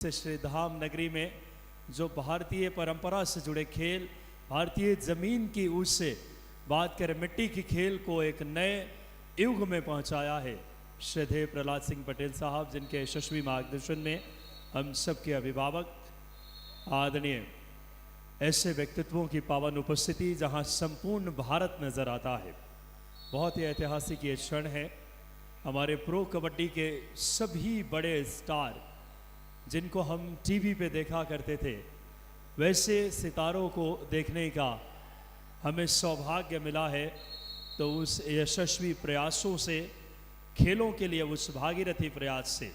श्रीधाम नगरी में जो भारतीय परंपरा से जुड़े खेल, भारतीय ज़मीन की ऊँच से बात करें मिट्टी की खेल को एक नए युग में पहुंचाया है। श्रद्धेय प्रहलाद सिंह पटेल साहब, जिनके यशस्वी मार्गदर्शन में हम सबके अभिभावक आदरणीय ऐसे व्यक्तित्वों की पावन उपस्थिति, जहां संपूर्ण भारत नजर आता है। बहुत ही ऐतिहासिक ये क्षण है। हमारे प्रो कबड्डी के सभी बड़े स्टार जिनको हम टीवी पे देखा करते थे, वैसे सितारों को देखने का हमें सौभाग्य मिला है। तो उस यशस्वी प्रयासों से, खेलों के लिए उस भागीरथी प्रयास से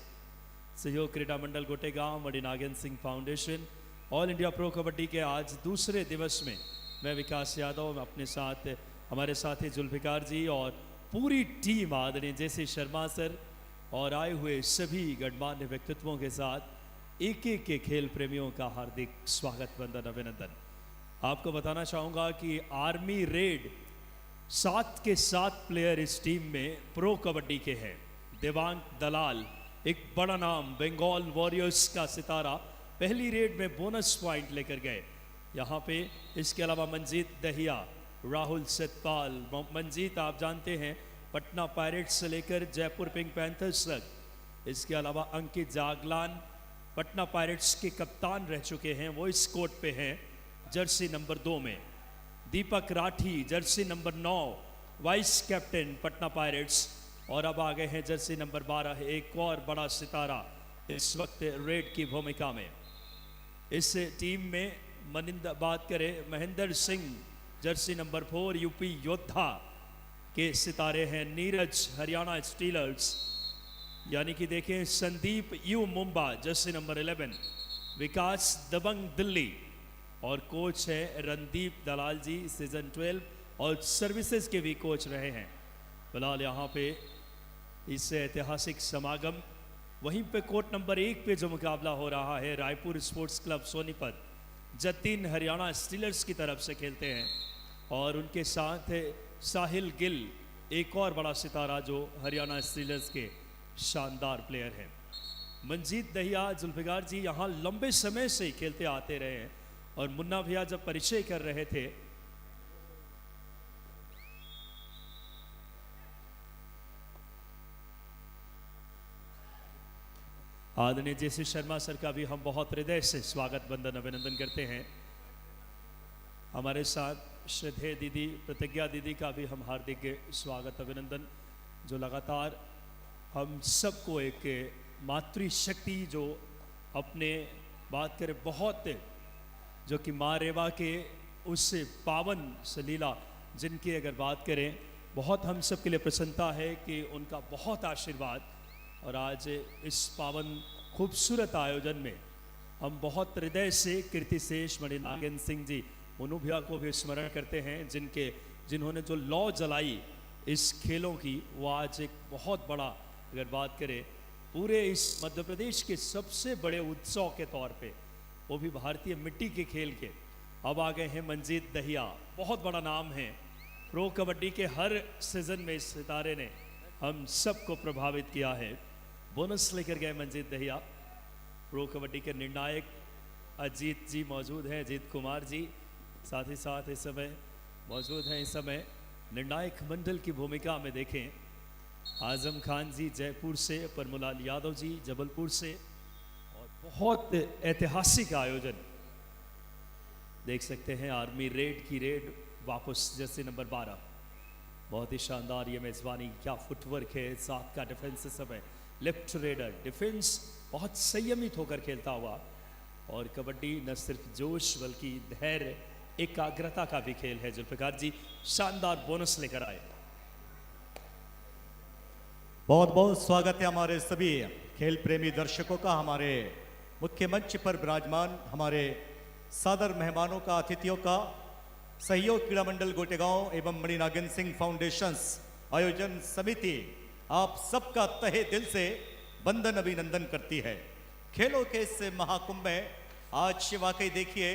सहयोग क्रीडा मंडल Gotegaon, Maninagan Singh foundation, all India pro kabaddi के आज दूसरे दिवस में मैं विकास यादव, अपने साथ हमारे साथी जुल्फिकार जी और पूरी टीम आदरणीय जैसे शर्मा सर और आए हुए सभी गणमान्य व्यक्तित्वों के साथ एक एक के खेल प्रेमियों का हार्दिक स्वागत, वंदन, अभिनंदन। आपको बताना चाहूँगा कि आर्मी रेड 7 के 7 प्लेयर इस टीम में प्रो कबड्डी के हैं। देवांग दलाल, एक बड़ा नाम, बंगाल वॉरियर्स का सितारा, पहली रेड में बोनस पॉइंट लेकर गए यहाँ पे। इसके अलावा मंजीत दहिया, राहुल सतपाल। मंजीत आप जानते हैं पटना पायरेट्स से लेकर जयपुर पिंक पैंथर्स तक। इसके अलावा अंकित जागलान पटना पायरेट्स के कप्तान रह चुके हैं, वो इस कोर्ट पे हैं जर्सी नंबर 2 में। Deepak Rathi jersey number 9, vice captain Patna pirates, और अब आ गए हैं जर्सी नंबर 12, एक और बड़ा सितारा इस वक्त रेड की भूमिका में। इस टीम में बात करें Mahendra Singh Jersey number 4, UP योद्धा के सितारे हैं। नीरज हरियाणा स्टीलर्स, यानी कि देखें Sandeep you Mumba Jersey number 11, विकास दबंग दिल्ली, और कोच है रणदीप दलाल जी, सीजन 12 और सर्विसेज के भी कोच रहे हैं। फिलहाल यहाँ पे इस ऐतिहासिक समागम, वहीं पे कोर्ट नंबर 1 पे जो मुकाबला हो रहा है, Raipur sports club Sonipat Jatin Haryana stealers की तरफ से खेलते हैं, और उनके साथ साहिल गिल, एक और बड़ा सितारा जो हरियाणा स्टीलर्स के शानदार प्लेयर हैं। मंजीत दहिया, जुल्फिकार जी यहाँ लंबे समय से खेलते आते रहे हैं, और मुन्ना भैया जब परिचय कर रहे थे आदरणीय जैसे शर्मा सर का भी हम बहुत हृदय से स्वागत, वंदन, अभिनंदन करते हैं। हमारे साथ श्रद्धेय दीदी प्रतिज्ञा दीदी का भी हम हार्दिक स्वागत, अभिनंदन, जो लगातार हम सबको एक मातृशक्ति, जो अपने बात करें बहुत, जो कि माँ रेवा के उस पावन सलीला, जिनकी अगर बात करें बहुत हम सब के लिए प्रसन्नता है कि उनका बहुत आशीर्वाद। और आज इस पावन खूबसूरत आयोजन में हम बहुत हृदय से कीर्तिशेष मणिनागन सिंह जी, उन्हों भैया को भी स्मरण करते हैं, जिन्होंने जो लौ जलाई इस खेलों की, वो आज एक बहुत बड़ा, अगर बात करें पूरे इस मध्य प्रदेश के सबसे बड़े उत्सव के तौर पे, वो भी भारतीय मिट्टी के खेल के। अब आ गए हैं मंजीत दहिया, बहुत बड़ा नाम है प्रो कबड्डी के। हर सीजन में इस सितारे ने हम सबको प्रभावित किया है। बोनस लेकर गए मंजीत दहिया। प्रो कबड्डी के निर्णायक अजीत जी मौजूद हैं, अजीत कुमार जी, साथ ही साथ इस समय मौजूद हैं। इस समय निर्णायक मंडल की भूमिका में देखें आजम खान जी जयपुर से, परमुलाल यादव जी जबलपुर से, और बहुत ऐतिहासिक आयोजन देख सकते हैं। आर्मी रेड की रेड वापस जर्सी नंबर 12, बहुत ही शानदार ये मेजबानी, क्या फुटवर्क है, साथ का डिफेंस इस समय, लेफ्ट रेडर डिफेंस बहुत संयमित होकर खेलता हुआ। और कबड्डी न सिर्फ जोश बल्कि धैर्य, एकाग्रता का भी खेल है। जुल्फिकार जी शानदार बोनस लेकर आए। बहुत बहुत स्वागत है हमारे सभी खेल प्रेमी दर्शकों का, हमारे मुख्य मंच पर विराजमान हमारे सादर मेहमानों का, अतिथियों का। सहयोग क्रीड़ा मंडल गोटेगांव एवं मणिनागन सिंह फाउंडेशंस आयोजन समिति आप सबका तहे दिल से वंदन, अभिनंदन करती है। खेलों के इस महाकुंभ में आज वाकई देखिए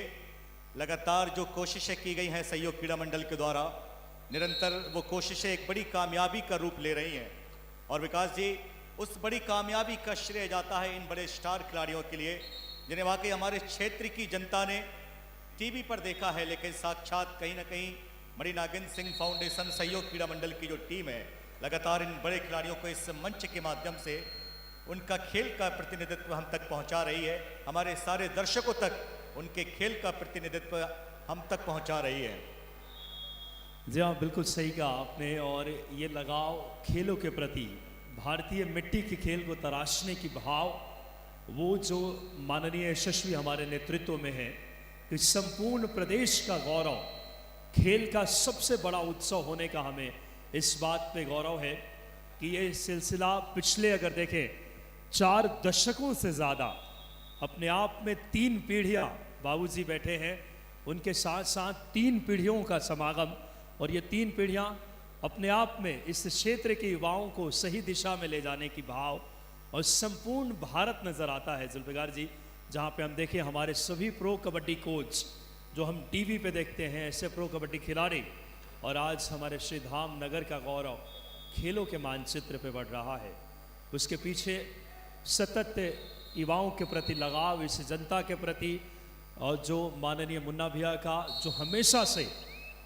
लगातार जो कोशिशें की गई हैं सहयोग क्रीड़ा मंडल के द्वारा, निरंतर वो कोशिशें एक बड़ी कामयाबी का रूप ले रही हैं। और विकास जी, उस बड़ी कामयाबी का श्रेय जाता है इन बड़े स्टार खिलाड़ियों के लिए, जिन्हें वाकई हमारे क्षेत्र की जनता ने टीवी पर देखा है, लेकिन साक्षात कहीं ना कहीं मणि नागेंद्र सिंह फाउंडेशन सहयोग क्रीड़ा मंडल की जो टीम है लगातार इन बड़े खिलाड़ियों को इस मंच के माध्यम से उनका खेल का प्रतिनिधित्व हम तक पहुंचा रही है, हमारे सारे दर्शकों तक उनके खेल का प्रतिनिधित्व हम तक पहुंचा रही है। जी हाँ, बिल्कुल सही कहा आपने। और ये लगाव खेलों के प्रति, भारतीय मिट्टी के खेल को तराशने की भाव, वो जो माननीय यशस्वी हमारे नेतृत्व में है कि संपूर्ण प्रदेश का गौरव, खेल का सबसे बड़ा उत्सव होने का हमें इस बात पे गौरव है कि ये सिलसिला पिछले अगर देखें 4 दशकों से ज़्यादा, अपने आप में 3 पीढ़ियाँ, बाबूजी बैठे हैं, उनके साथ साथ 3 पीढ़ियों का समागम, और ये 3 पीढ़ियाँ अपने आप में इस क्षेत्र के युवाओं को सही दिशा में ले जाने की भाव और संपूर्ण भारत नज़र आता है जुल्फ़िकार जी। जहाँ पे हम देखें हमारे सभी प्रो कबड्डी कोच जो हम टीवी पे देखते हैं, ऐसे प्रो कबड्डी खिलाड़ी, और आज हमारे श्री धाम नगर का गौरव खेलों के मानचित्र पे बढ़ रहा है। उसके पीछे सतत युवाओं के प्रति लगाव, इस जनता के प्रति, और जो माननीय मुन्ना भैया का जो हमेशा से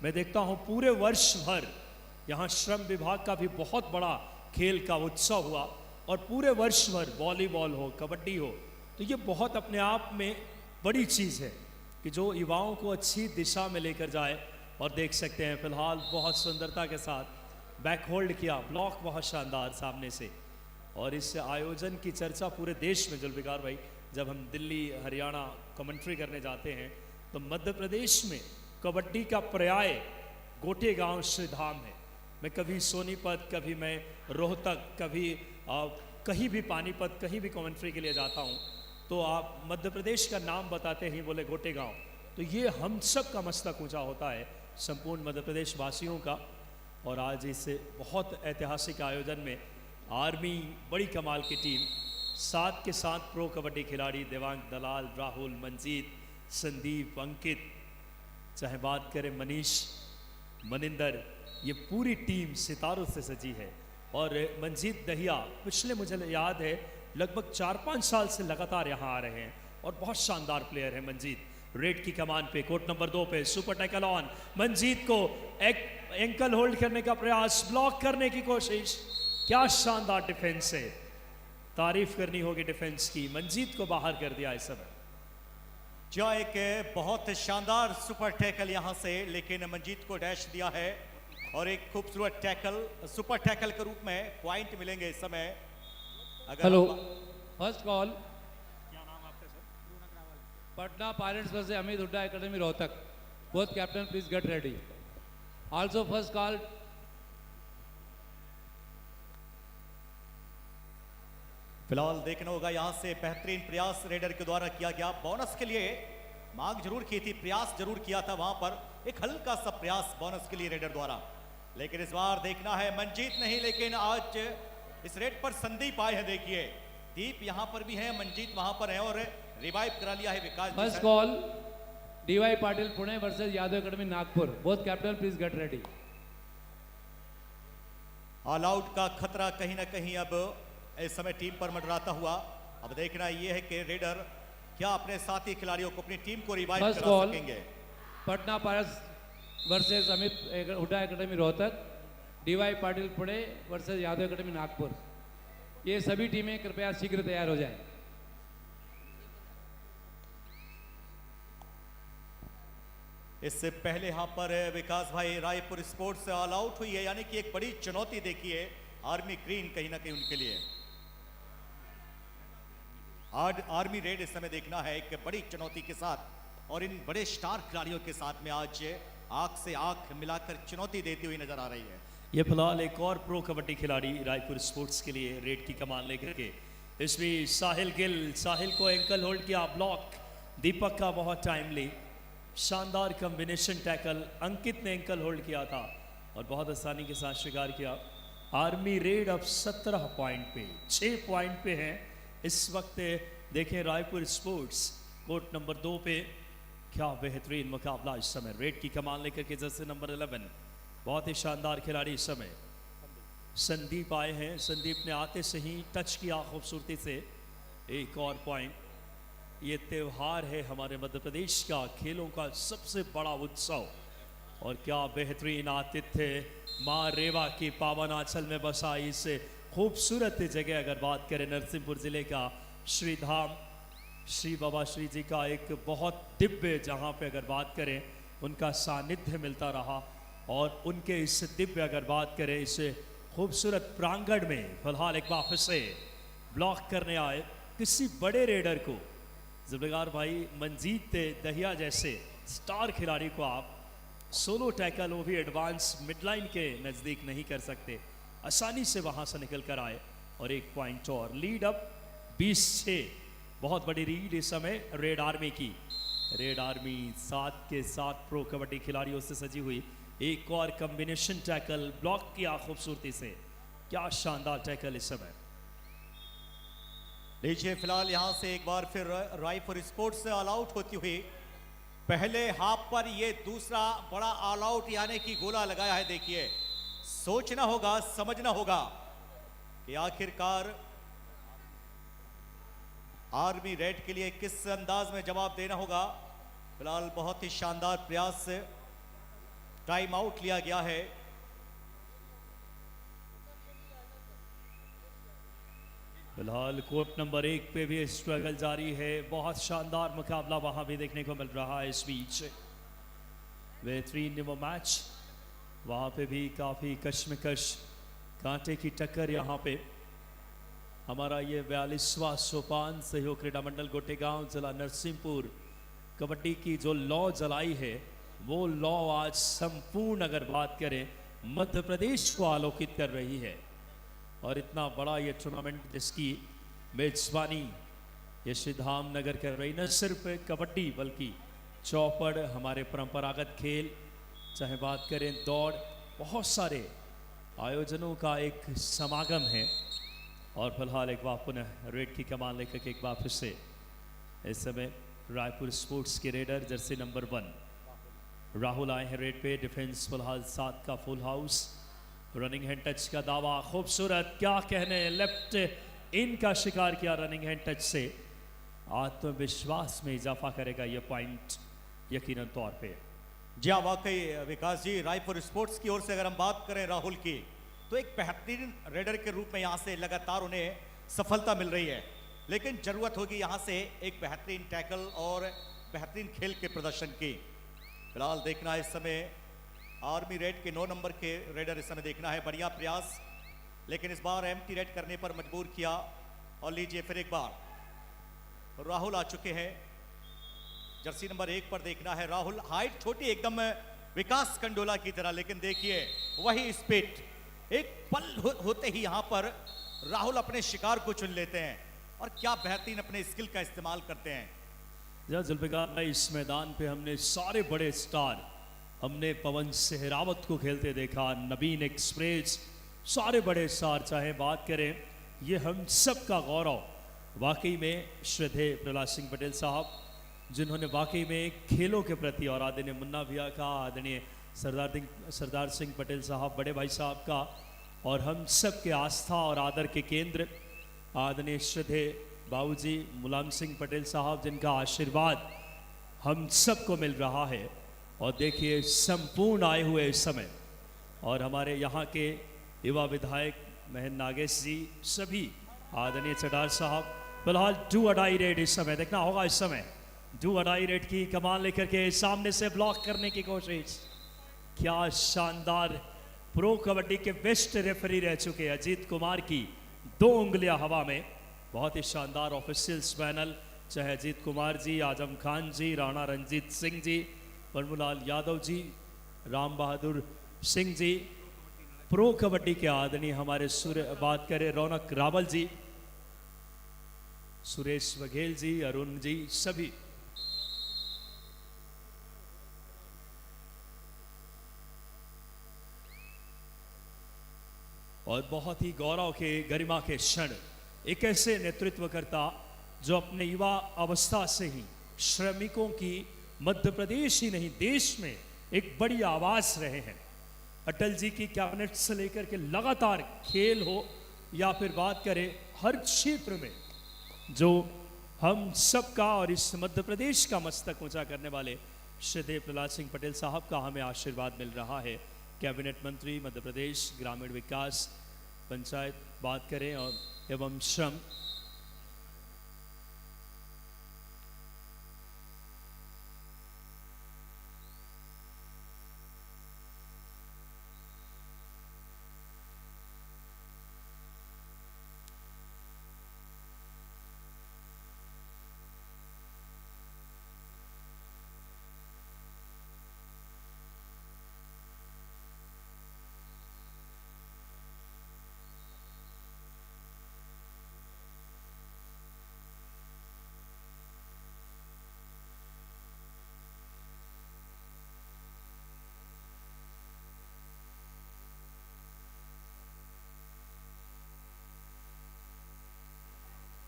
मैं देखता हूँ पूरे वर्ष भर यहाँ श्रम विभाग का भी बहुत बड़ा खेल का उत्सव हुआ, और पूरे वर्ष भर वॉलीबॉल हो, कबड्डी हो, तो ये बहुत अपने आप में बड़ी चीज़ है कि जो युवाओं को अच्छी दिशा में लेकर जाए। और देख सकते हैं फिलहाल बहुत सुंदरता के साथ बैक होल्ड किया, ब्लॉक बहुत शानदार सामने से। और इस आयोजन की चर्चा पूरे देश में जुल्फ़िकार भाई, जब हम दिल्ली हरियाणा कमेंट्री करने जाते हैं तो मध्य प्रदेश में कबड्डी का पर्याय गोटे गांव श्रीधाम है। मैं कभी सोनीपत, कभी मैं रोहतक, कभी कहीं भी पानीपत, कहीं भी कमेंट्री के लिए जाता हूँ तो आप मध्य प्रदेश का नाम बताते ही बोले गोटे गांव, तो ये हम सब का मस्तक ऊंचा होता है, संपूर्ण मध्य प्रदेश वासियों का। और आज इस बहुत ऐतिहासिक आयोजन में आर्मी बड़ी कमाल की टीम, 7 के 7 प्रो कबड्डी खिलाड़ी, देवांग दलाल, राहुल, मंजीत, संदीप, अंकित, चाहे बात करें मनीष, मनिंदर, ये पूरी टीम सितारों से सजी है। और मंजीत दहिया पिछले मुझे याद है लगभग 4-5 साल से लगातार यहाँ आ रहे हैं और बहुत शानदार प्लेयर है मंजीत। रेड की कमान पे, कोर्ट नंबर 2 पे सुपर टैकल ऑन, मंजीत को एंकल होल्ड करने का प्रयास, ब्लॉक करने की कोशिश, क्या शानदार डिफेंस है, तारीफ करनी होगी डिफेंस की। मंजीत को बाहर कर दिया इस समय। जहाँ एक बहुत शानदार सुपर टैकल यहाँ से, लेकिन मंजीत को डैश दिया है और एक खूबसूरत टैकल, सुपर टैकल के रूप में पॉइंट मिलेंगे इस समय। Hello, first call Patna Pirates versus Amit Hooda Academy Rohtak. Both captain please get ready. Also first call फिलहाल देखना होगा यहाँ से बेहतरीन प्रयास रेडर के द्वारा किया गया। बोनस के लिए मांग जरूर की थी, प्रयास जरूर किया था वहां पर, एक हल्का सा प्रयास बोनस के लिए रेडर द्वारा, लेकिन इस बार देखना है मंजीत नहीं, लेकिन आज इस रेड पर संदीप आए हैं। देखिए दीप यहाँ पर भी है, मंजीत वहां पर है और रिवाइव करा लिया है Vikas. First call DY Patil Pune versus Yadav academy Nagpur. Both captain please get ready. All out का खतरा कहीं ना कहीं अब इस समय टीम पर मंडराता हुआ। अब देखना यह है कि रेडर क्या अपने साथी खिलाड़ियों को, अपनी टीम को रिवाइव करा सकेंगे। Patna Pirates versus Amit Hooda Academy Rohtak, DY Patil Pune versus Yadav academy Nagpur. ये सभी टीमें कृपया शीघ्र तैयार हो जाएं। इससे पहले यहाँ पर विकास भाई रायपुर स्पोर्ट्स ऑल आउट हुई है, यानी कि एक बड़ी चुनौती देखी है आर्मी ग्रीन कहीं ना कहीं उनके लिए। आज आर्मी रेड इस समय देखना है एक बड़ी चुनौती के साथ और इन बड़े स्टार खिलाड़ियों के साथ में आज आंख से आंख मिलाकर चुनौती देती हुई नजर आ रही है। ये फिलहाल एक और प्रो कबड्डी खिलाड़ी रायपुर स्पोर्ट्स के लिए रेड की कमान लेकर के, इसमें साहिल गिल, साहिल को एंकल होल्ड किया, ब्लॉक दीपक का बहुत टाइमली, शानदार कॉम्बिनेशन टैकल, अंकित ने एंकल होल्ड किया था और बहुत आसानी के साथ शिकार किया। आर्मी रेड अब 17 पॉइंट पे, 6 पॉइंट पे हैं इस वक्त। देखें रायपुर स्पोर्ट्स कोर्ट नंबर 2 पे, क्या बेहतरीन मुकाबला इस समय। रेड की कमान लेकर के जर्सी नंबर 11, बहुत ही शानदार खिलाड़ी इस समय। संदीप आए हैं। संदीप ने आते से ही टच किया खूबसूरती से। एक और पॉइंट। ये त्यौहार है हमारे मध्य प्रदेश का, खेलों का सबसे बड़ा उत्सव। और क्या बेहतरीन आतिथ्य माँ रेवा की पावन आंचल में बसा इस खूबसूरत जगह। अगर बात करें नरसिंहपुर जिले का श्री धाम श्री बाबा श्री जी का एक बहुत दिव्य, जहाँ पे अगर बात करें उनका सानिध्य मिलता रहा, और उनके इस दिव्य अगर बात करें इस खूबसूरत प्रांगण में फिलहाल एक बार फिर से ब्लॉक करने आए किसी बड़े रेडर को, जुल्फिकार भाई मंजीत दहिया जैसे स्टार खिलाड़ी को आप सोलो टैकल, वो भी एडवांस मिडलाइन के नज़दीक नहीं कर सकते, आसानी से वहाँ से निकल कर आए। और एक पॉइंट और, लीड अप 20-6, बहुत बड़ी रीड इस समय रेड आर्मी की। रेड आर्मी 7 के 7 प्रो कबड्डी खिलाड़ियों से सजी हुई। एक और कॉम्बिनेशन टैकल ब्लॉक किया खूबसूरती से। क्या शानदार टैकल इस समय। लीजिए फिलहाल यहां से एक बार फिर रायपुर स्पोर्ट्स से ऑल आउट होती हुई, पहले हाफ पर ये दूसरा बड़ा ऑल आउट यानी कि गोला लगाया है। देखिए, सोचना होगा, समझना होगा कि आखिरकार आर्मी रेड के लिए किस अंदाज में जवाब देना होगा। फिलहाल बहुत ही शानदार प्रयास से टाइम आउट लिया गया है। फिलहाल कोर्ट नंबर 1 पे भी स्ट्रगल जारी है। बहुत शानदार मुकाबला वहां भी देखने को मिल रहा है। इस बीच बेहतरीन वो मैच, वहां पे भी काफी कश्मकश, कांटे की टक्कर। यहाँ पे हमारा ये 42वां सोपान सहयोग क्रीडा मंडल गोटेगांव जिला नरसिंहपुर कबड्डी की जो लौ जलाई है, वो लौ आज संपूर्ण अगर बात करें मध्य प्रदेश को आलोकित कर रही है। और इतना बड़ा ये टूर्नामेंट जिसकी मेजबानी ये श्री धाम नगर कर रही, न सिर्फ कबड्डी बल्कि चौपड़, हमारे परंपरागत खेल, चाहे बात करें दौड़, बहुत सारे आयोजनों का एक समागम है। और फिलहाल एक बार पुनः रेड की कमान लेकर के एक बार फिर से इस समय रायपुर स्पोर्ट्स के रेडर जर्सी नंबर 1 राहुल आए हैं रेड पे। डिफेंस फिलहाल 7 का full house. Running hand touch का दावा खूबसूरत, क्या कहने, लेफ्ट इन का शिकार किया रनिंग हैंड टच से। आत्मविश्वास में इजाफा करेगा ये पॉइंट यकीनन तौर पे। जी हाँ, वाकई विकास जी, रायपुर स्पोर्ट्स की ओर से अगर हम बात करें राहुल की, तो एक बेहतरीन रेडर के रूप में यहाँ से लगातार उन्हें सफलता मिल रही है। लेकिन जरूरत होगी यहाँ से एक बेहतरीन टैकल और बेहतरीन खेल के प्रदर्शन की। फिलहाल देखना है इस समय आर्मी रेड के 9 नंबर के रेडर, इस समय देखना है बढ़िया प्रयास, लेकिन इस बार एम्प्टी रेड करने पर मजबूर किया। और लीजिए फिर एक बार राहुल आ चुके हैं जर्सी नंबर 1 पर। देखना है राहुल, हाइट छोटी एकदम विकास कंडोला की तरह, लेकिन देखिए वही स्पीड, एक पल होते ही यहां पर राहुल अपने शिकार को चुन लेते हैं और क्या बेहतरीन अपने स्किल का इस्तेमाल करते हैं। जहाँ जुल्फिकार भाई, इस मैदान पे हमने सारे बड़े स्टार, हमने पवन सहरावत को खेलते देखा, नबीन एक्सप्रेस, सारे बड़े स्टार, चाहे बात करें ये हम सब का गौरव। वाकई में श्रद्धेय प्रहलाद सिंह पटेल साहब, जिन्होंने वाकई में खेलों के प्रति, और आदरणीय मुन्ना भैया का, आदरणीय सरदार सिंह पटेल साहब बड़े भाई साहब का, और हम सब के आस्था और आदर के केंद्र आदरणीय श्रद्धेय बाबूजी मुलायम सिंह पटेल साहब, जिनका आशीर्वाद हम सबको मिल रहा है। और देखिए संपूर्ण आए हुए इस समय, और हमारे यहाँ के युवा विधायक महेंद्र नागेश जी, सभी आदरणीय चडार साहब। फिलहाल डू अडाई रेड इस समय देखना होगा, इस समय डू अडाई रेड की कमान लेकर के सामने से ब्लॉक करने की कोशिश। क्या शानदार, प्रो कबड्डी के बेस्ट रेफरी रह चुके अजीत कुमार की 2 उंगलियां हवा में। बहुत ही शानदार ऑफिशियल्स पैनल, चाहे अजीत कुमार जी, आजम खान जी, राणा रंजीत सिंह जी, परमुलाल यादव जी, राम बहादुर सिंह जी, प्रो कबड्डी के आदरणीय हमारे बात करें रौनक रावल जी, सुरेश बघेल जी, अरुण जी, सभी। और बहुत ही गौरव के, गरिमा के क्षण, एक ऐसे नेतृत्वकर्ता जो अपने युवा अवस्था से ही श्रमिकों की मध्य प्रदेश ही नहीं देश में एक बड़ी आवाज रहे हैं। अटल जी की कैबिनेट से लेकर के लगातार खेल हो या फिर बात करें हर क्षेत्र में जो हम सबका और इस मध्य प्रदेश का मस्तक ऊंचा करने वाले श्री देव प्रहलाद सिंह पटेल साहब का हमें आशीर्वाद मिल रहा है। कैबिनेट मंत्री मध्य प्रदेश ग्रामीण विकास पंचायत बात करें और एवं श्रम,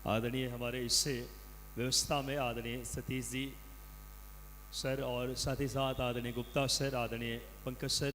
आदरणीय हमारे इससे व्यवस्था में आदरणीय सतीश जी सर और साथ ही साथ आदरणीय गुप्ता सर, आदरणीय पंकज सर,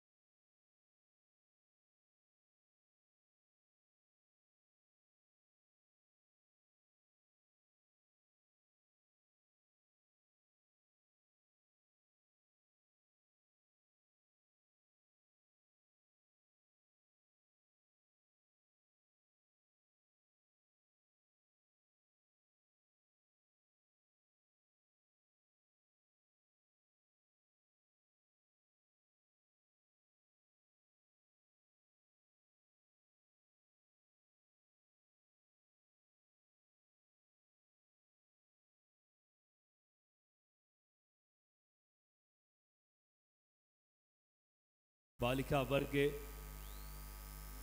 बालिका वर्ग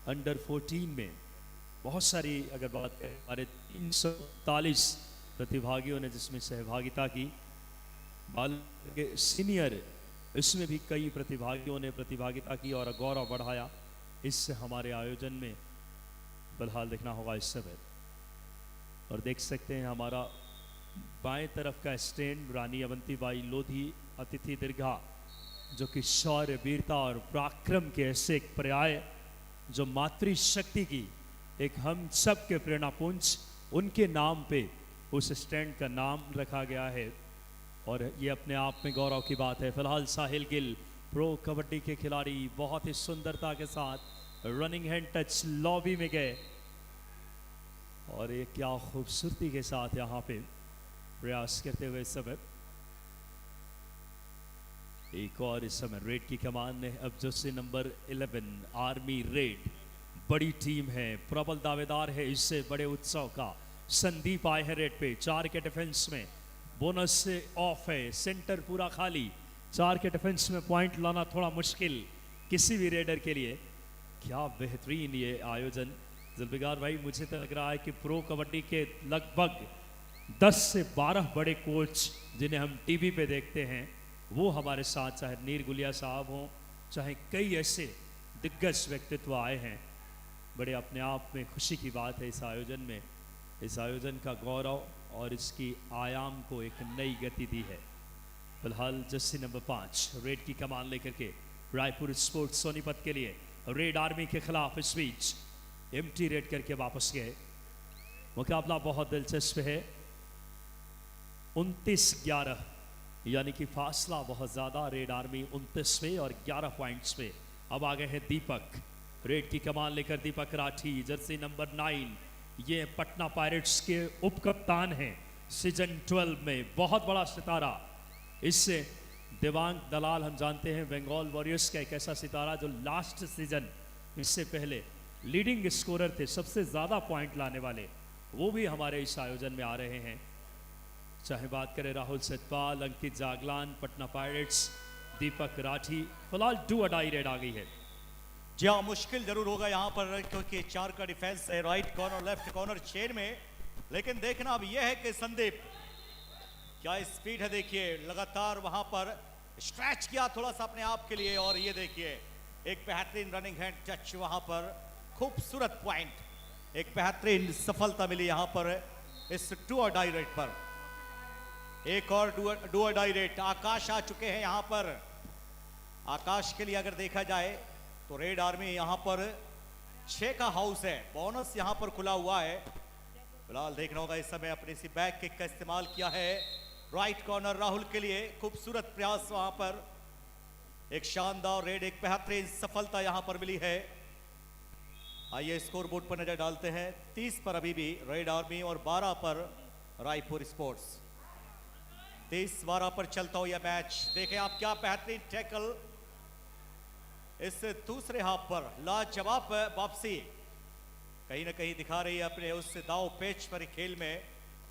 अंडर 14 में बहुत सारी अगर बात करें हमारे 343 प्रतिभागियों ने जिसमें सहभागिता की। बालिका सीनियर इसमें भी कई प्रतिभागियों ने प्रतिभागिता की और गौरव बढ़ाया। इससे हमारे आयोजन में फिलहाल देखना होगा इस समय और देख सकते हैं हमारा बाएं तरफ का स्टैंड रानी अवंतीबाई लोधी अतिथि दीर्घा, जो कि शौर्य वीरता और पराक्रम के ऐसे एक पर्याय जो मातृशक्ति की एक हम सब के प्रेरणापुंज, उनके नाम पे उस स्टैंड का नाम रखा गया है और ये अपने आप में गौरव की बात है। फिलहाल साहिल गिल प्रो कबड्डी के खिलाड़ी बहुत ही सुंदरता के साथ रनिंग हैंड टच लॉबी में गए और ये क्या खूबसूरती के साथ यहाँ पे प्रयास करते हुए इस समय एक और इस समय रेड की कमान ने अब जर्सी नंबर 11 आर्मी रेड बड़ी टीम है, प्रबल दावेदार है इससे बड़े उत्सव का। संदीप आए हैं रेड पे, 4 के डिफेंस में, बोनस से ऑफ है, सेंटर पूरा खाली, 4 के डिफेंस में पॉइंट लाना थोड़ा मुश्किल किसी भी रेडर के लिए। क्या बेहतरीन ये आयोजन जुल्फिकार भाई, मुझे तो लग रहा है कि प्रो कबड्डी के लगभग 10 से 12 बड़े कोच जिन्हें हम टीवी पे देखते हैं वो हमारे साथ, चाहे नीर गुलिया साहब हों, चाहे कई ऐसे दिग्गज व्यक्तित्व आए हैं। बड़े अपने आप में खुशी की बात है इस आयोजन में, इस आयोजन का गौरव और इसकी आयाम को एक नई गति दी है। फिलहाल जर्सी नंबर 5 रेड की कमान लेकर के रायपुर स्पोर्ट्स सोनीपत के लिए रेड आर्मी के खिलाफ इस बीच एम्प्टी रेड करके वापस गए। मुकाबला बहुत दिलचस्प है, 29-11 यानी कि फासला बहुत ज़्यादा। रेड आर्मी 29वें और 11 पॉइंट्स पे अब आ गए हैं दीपक। रेड की कमान लेकर दीपक राठी जर्सी नंबर 9, ये पटना पायरेट्स के उप कप्तान हैं सीजन 12 में, बहुत बड़ा सितारा। इससे देवांग दलाल हम जानते हैं बंगाल वॉरियर्स का एक ऐसा सितारा जो लास्ट सीजन इससे पहले लीडिंग स्कोरर थे, सबसे ज़्यादा पॉइंट लाने वाले, वो भी हमारे इस आयोजन में आ रहे हैं। चाहे बात करें राहुल सतपाल, अंकित जागलान, पटना पायरेट्स, दीपक राठी, फिलहाल डू और डाई रेड आ गई है। जी हाँ, मुश्किल जरूर होगा यहाँ पर क्योंकि 4 का डिफेंस है right corner left corner chain में, लेकिन देखना अब यह है कि संदीप क्या स्पीड है। देखिए लगातार वहां पर स्ट्रेच किया थोड़ा सा अपने आप के लिए और ये देखिए एक बेहतरीन रनिंग हैंड टच, वहां पर खूबसूरत पॉइंट, एक बेहतरीन सफलता मिली यहाँ पर इस डू और डाई रेड पर। एक और डू और डाई रेड, आकाश आ चुके हैं यहाँ पर। आकाश के लिए अगर देखा जाए तो रेड आर्मी यहां पर 6 का हाउस है, बोनस यहां पर खुला हुआ है। फिलहाल देखना होगा इस समय अपने इसी बैक किक का इस्तेमाल किया है राइट कॉर्नर राहुल के लिए। खूबसूरत प्रयास वहां पर, एक शानदार रेड, एक बेहतरीन सफलता यहां पर मिली है। आइए स्कोर बोर्ड पर नजर डालते हैं। 30 पर अभी भी रेड आर्मी और 12 पर रायपुर स्पोर्ट्स। 30-12 पर चलता हो यह मैच। देखें आप क्या बेहतरीन टैकल इस दूसरे हाफ पर, लाजवाब वापसी कहीं ना कहीं दिखा रही है अपने उस दाव पेच पर खेल में।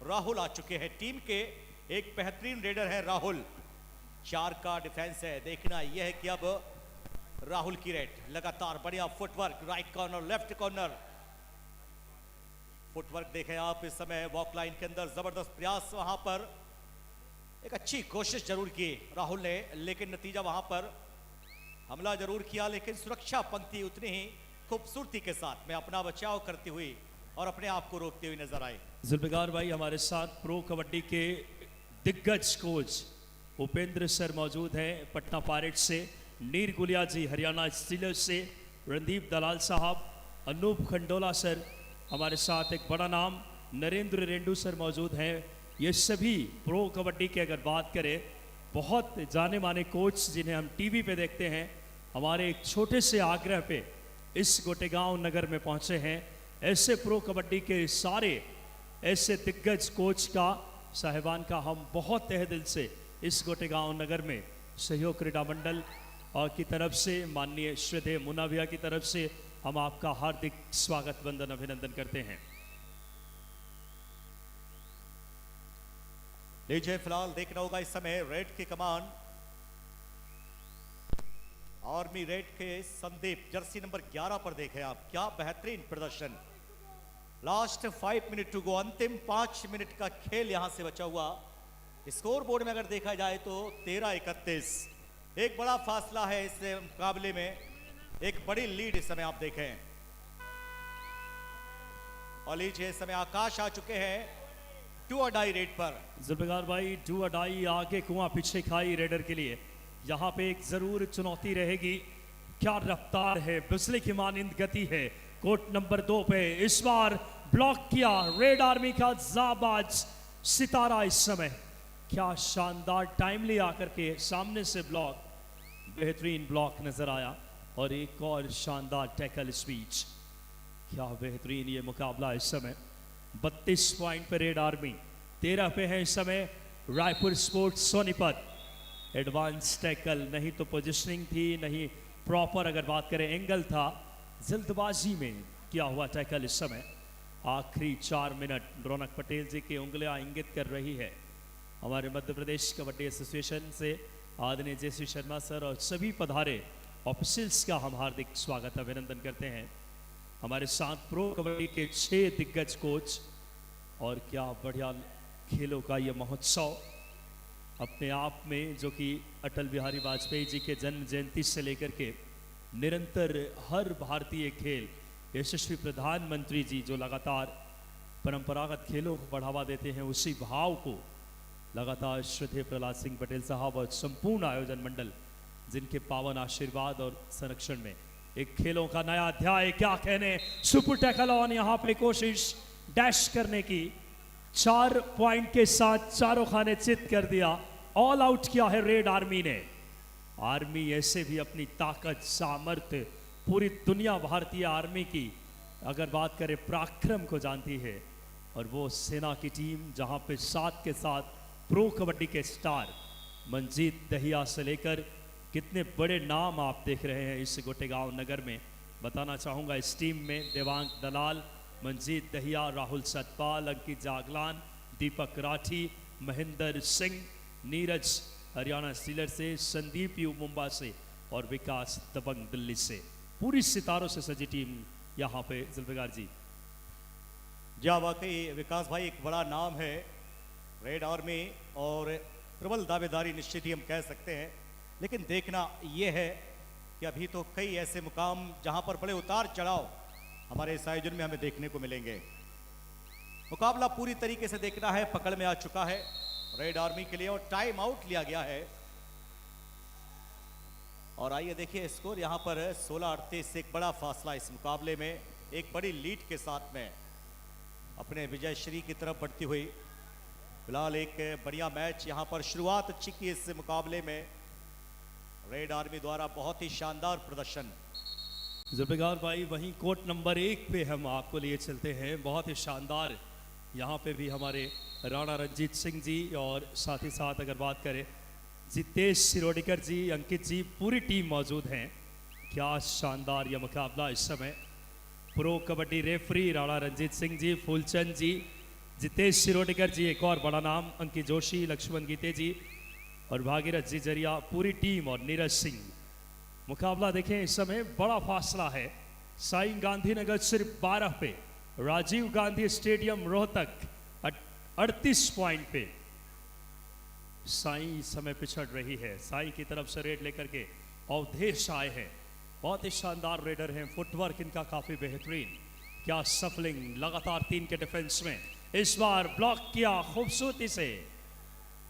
राहुल आ चुके हैं, टीम के एक बेहतरीन रेडर है राहुल। 4 का डिफेंस है। देखना यह है कि अब राहुल की रेड, लगातार बढ़िया footwork, right corner, left corner, footwork देखें आप इस समय वॉक लाइन के अंदर। जबरदस्त प्रयास वहां पर, एक अच्छी कोशिश जरूर की राहुल ने, लेकिन नतीजा वहां पर हमला जरूर किया, लेकिन सुरक्षा पंक्ति उतनी ही खूबसूरती के साथ में अपना बचाव करती हुई और अपने आप को रोकती हुई नजर आई। जुल्फिकार भाई, हमारे साथ प्रो कबड्डी के दिग्गज कोच उपेंद्र सर मौजूद हैं पटना पायरेट्स से, नीर गुलिया जी हरियाणा स्टीलर्स से, रणदीप दलाल साहब, अनूप खंडोला सर, हमारे साथ एक बड़ा नाम नरेंद्र रेंडू सर मौजूद हैं। ये सभी प्रो कबड्डी की अगर बात करें, बहुत जाने माने कोच जिन्हें हम टीवी पे देखते हैं, हमारे एक छोटे से आग्रह पे इस गोटेगांव नगर में पहुंचे हैं। ऐसे प्रो कबड्डी के सारे ऐसे दिग्गज कोच का, साहिबान का हम बहुत तहे दिल से इस गोटेगांव नगर में सहयोग क्रीड़ा मंडल और की तरफ से, माननीय श्रद्धेय मुन्ना भैया की तरफ से हम आपका हार्दिक स्वागत, वंदन, अभिनंदन करते हैं। लीजिए फिलहाल देखना होगा इस समय रेड की कमान आर्मी रेड के संदीप, जर्सी नंबर 11 पर देखें आप, क्या बेहतरीन प्रदर्शन। लास्ट 5 मिनट टू गो, अंतिम 5 मिनट का खेल यहां से बचा हुआ। स्कोर बोर्ड में अगर देखा जाए तो 13-31, एक बड़ा फासला है इस मुकाबले में, एक बड़ी लीड इस समय आप देखें। और लीजिए इस समय आकाश आ चुके हैं टू अडाई रेड पर। जुल्फिकार भाई, टू अडाई आगे कुआं पीछे खाई रेडर के लिए यहाँ पे एक जरूर चुनौती रहेगी। क्या रफ्तार है, बिजली की मानिंद गति है। कोर्ट नंबर 2 पे इस बार ब्लॉक किया रेड आर्मी का जाबाज सितारा। इस समय क्या शानदार टाइमली आकर के सामने से ब्लॉक, बेहतरीन ब्लॉक नजर आया और एक और शानदार टैकल इस बीच। क्या बेहतरीन ये मुकाबला इस समय। 32 पॉइंट पे रेड आर्मी, 13 पे है इस समय Raipur sports Sonipat. Advance tackle नहीं तो पोजिशनिंग थी, नहीं प्रॉपर अगर बात करें एंगल था, जल्दबाजी में किया हुआ टैकल इस समय। आखिरी 4 मिनट रौनक पटेल जी की उंगलियां इंगित कर रही है। हमारे मध्य प्रदेश कबड्डी एसोसिएशन से आदरणीय जे.सी. शर्मा सर और सभी पधारे ऑफिसर्स का हम हार्दिक स्वागत, अभिनंदन करते हैं। हमारे साथ प्रो कबड्डी के 6 दिग्गज कोच और क्या बढ़िया खेलों का ये महोत्सव अपने आप में, जो कि अटल बिहारी वाजपेयी जी के जन्म जयंती से लेकर के निरंतर हर भारतीय खेल, यशस्वी प्रधानमंत्री जी जो लगातार परंपरागत खेलों को बढ़ावा देते हैं, उसी भाव को लगातार श्रद्धेय प्रहलाद सिंह पटेल साहब और संपूर्ण आयोजन मंडल, जिनके पावन आशीर्वाद और संरक्षण में एक खेलों का नया अध्याय, क्या कहने, सुपर टैकल ऑन यहाँ पे कोशिश डैश करने की, 4 पॉइंट के साथ चारों खाने चित कर दिया, ऑल आउट किया है रेड आर्मी ने। आर्मी ऐसे भी अपनी ताकत, सामर्थ्य, पूरी दुनिया भारतीय आर्मी की अगर बात करें पराक्रम को जानती है, और वो सेना की टीम जहां पे साथ के साथ प्रो कबड्डी के स्टार मंजीत दहिया से लेकर कितने बड़े नाम आप देख रहे हैं इस गोटेगांव नगर में। बताना चाहूँगा इस टीम में देवांग दलाल, मंजीत दहिया, राहुल सतपाल, अंकित जागलान, दीपक राठी, महेंद्र सिंह, नीरज हरियाणा स्टीलर से, संदीप यू मुंबई से और विकास दबंग दिल्ली से। पूरी सितारों से सजी टीम यहाँ पे जुल्फिकार जी। जी वाकई विकास भाई एक बड़ा नाम है रेड आर्मी और प्रबल दावेदारी निश्चित ही हम कह सकते हैं, लेकिन देखना यह है कि अभी तो कई ऐसे मुकाम जहां पर बड़े उतार चढ़ाव हमारे इस आयोजन में हमें देखने को मिलेंगे। मुकाबला पूरी तरीके से देखना है, पकड़ में आ चुका है रेड आर्मी के लिए और टाइम आउट लिया गया है। और आइए देखिए स्कोर यहाँ पर 16-38 से एक बड़ा फासला इस मुकाबले में, एक बड़ी लीड के साथ में अपने विजय श्री की तरफ बढ़ती हुई। फिलहाल एक बढ़िया मैच यहाँ पर शुरुआत अच्छी की इस मुकाबले में, रेड आर्मी द्वारा बहुत ही शानदार प्रदर्शन। जुल्फिकार भाई वहीं कोर्ट नंबर 1 पे हम आपको लिए चलते हैं, बहुत ही शानदार। यहाँ पे भी हमारे राणा रंजीत सिंह जी और साथ ही साथ अगर बात करें जितेश सिरोडीकर जी, अंकित जी, पूरी टीम मौजूद हैं। क्या शानदार यह मुकाबला इस समय। प्रो कबड्डी रेफरी राणा रंजीत सिंह जी, फूलचंद जी, जितेश सिरोडीकर जी, एक और बड़ा नाम अंकित जोशी, लक्ष्मण गीते जी और भागीरथ जी जरिया, पूरी टीम और नीरज सिंह। मुकाबला देखें इस समय बड़ा फासला है। साई गांधीनगर सिर्फ 12 पे, राजीव गांधी स्टेडियम रोहतक 38 पॉइंट पे। साई इस समय पिछड़ रही है। साई की तरफ से रेड लेकर के अवधेश आए हैं, बहुत ही शानदार रेडर हैं, फुटवर्क इनका काफी बेहतरीन। क्या सफलिंग, लगातार 3 के डिफेंस में, इस बार ब्लॉक किया खूबसूरती से,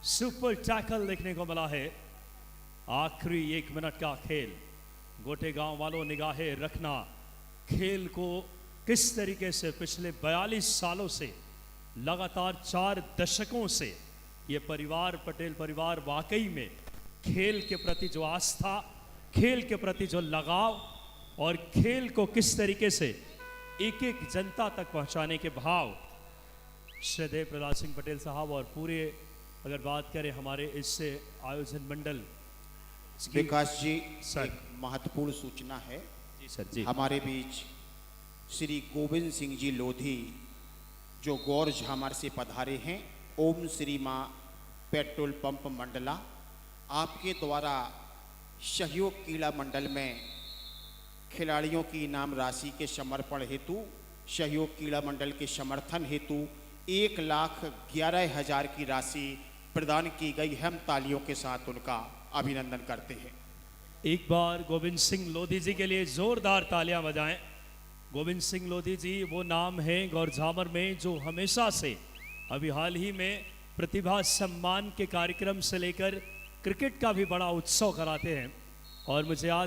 सुपर टैकल देखने को मिला है। आखिरी 1 मिनट का खेल। गोटे गांव वालों निगाहें रखना, खेल को किस तरीके से पिछले 42 सालों से, लगातार 4 दशकों से ये परिवार, पटेल परिवार वाकई में खेल के प्रति जो आस्था, खेल के प्रति जो लगाव और खेल को किस तरीके से एक एक जनता तक पहुंचाने के भाव, श्रद्धेय प्रहलाद सिंह पटेल साहब और पूरे अगर बात करें हमारे इससे आयोजन मंडल। विकास जी, सर। एक महत्वपूर्ण सूचना है। जी सर जी। हमारे बीच श्री गोविंद सिंह जी लोधी जो गौर झामर से पधारे हैं, ओम श्री माँ पेट्रोल पंप मंडला, आपके द्वारा सहयोग क्रीड़ा मंडल में खिलाड़ियों की इनाम राशि के समर्पण हेतु, सहयोग क्रीड़ा मंडल के समर्थन हेतु 1,11,000 की राशि प्रदान की गई है। हम तालियों के साथ उनका अभिनंदन करते हैं। एक बार गोविंद सिंह लोधी जी के लिए जोरदार तालियां बजाएं। गोविंद सिंह लोधी जी वो नाम है गौर झामर में जो हमेशा से, अभी हाल ही में प्रतिभा सम्मान के कार्यक्रम से लेकर क्रिकेट का भी बड़ा उत्सव कराते हैं। और मुझे याद